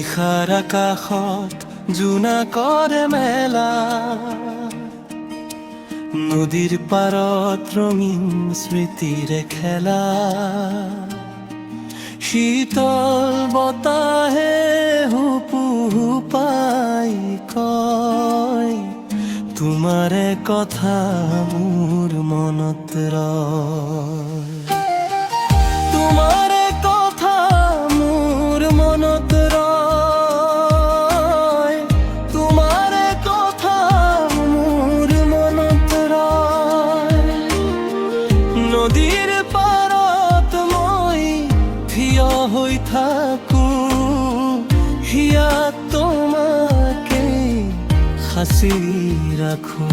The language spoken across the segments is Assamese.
নিশাৰ আকাশত জোনাকৰে মেলা, নদীৰ পাৰত ৰঙীন স্মৃতিৰে খেলা, শীতল বতাহে হুপু হুপাই কয়, তোমাৰে কথা মোৰ মনত ৰয়। তোমাৰে কথা মোৰ মনত ৰয়, তোমাৰে কথা মোৰ মনত ৰয়। নদীৰ পাৰত মই থিয় হৈ থাকো, হিয়াত তোমাকে সাঁচি ৰাখো।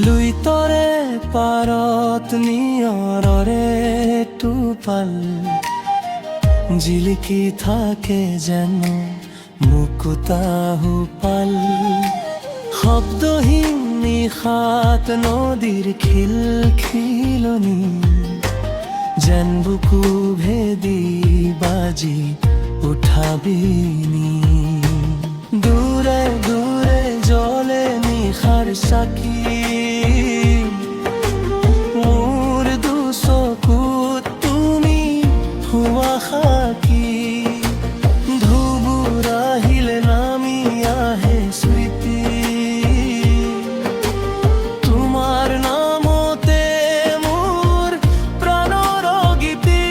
লুইতৰে পাৰত নিয়ৰৰে টোপাল, জিলিকি থাকে যেন মুকুতা হুপাল। শব্দহীন নিশাত নদীৰ খিলখিলনি, যেন বুকু ভেদি বাজি উঠাবিনি। দূৰে দূৰে জ্বলে নিশাৰ চাকি, মোৰ দুচকুত তুমি হোৱা সাক্ষী। ধুবুৰ আহিলে নামি আহে স্মৃতি, তোমাৰ নামতে মোৰ প্ৰাণৰ গীতি।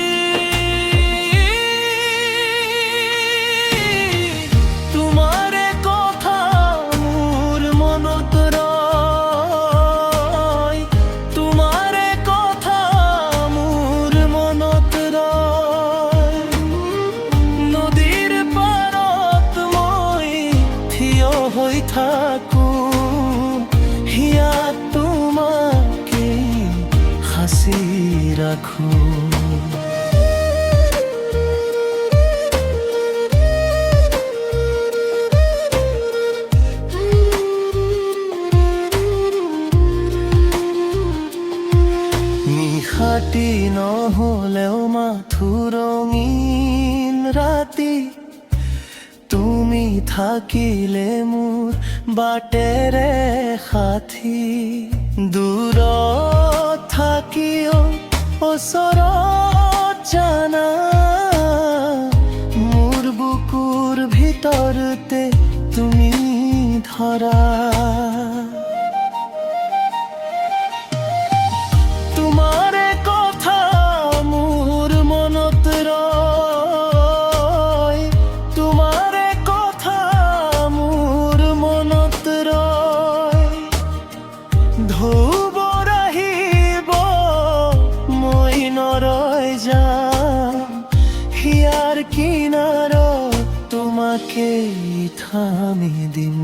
তোমাৰে কথা মোৰ মনত ৰয়, তোমাৰে কথা মোৰ মনত ৰয়। নদীৰ পাৰত মই থিয় হৈ থাকো, হিয়াত তোমাকে সাঁচি ৰাখো। নিশাটি নহলেও মাথো ৰঙীন ৰাতি, তুমি থাকিলে মোৰ বাটেৰে সাথী। দূৰত থাকিও ওচৰত জানা, মোৰ বুকুৰ ভিতৰতে তুমি ধৰা। তোমাৰে কথা মোৰ মনত ৰয়, তোমাৰে কথা মোৰ মনত ৰয়। ধুবুৰ আহিব মই নৰৈ যাম, হিয়াৰ কিনাৰত তোমাকে থামি দিম।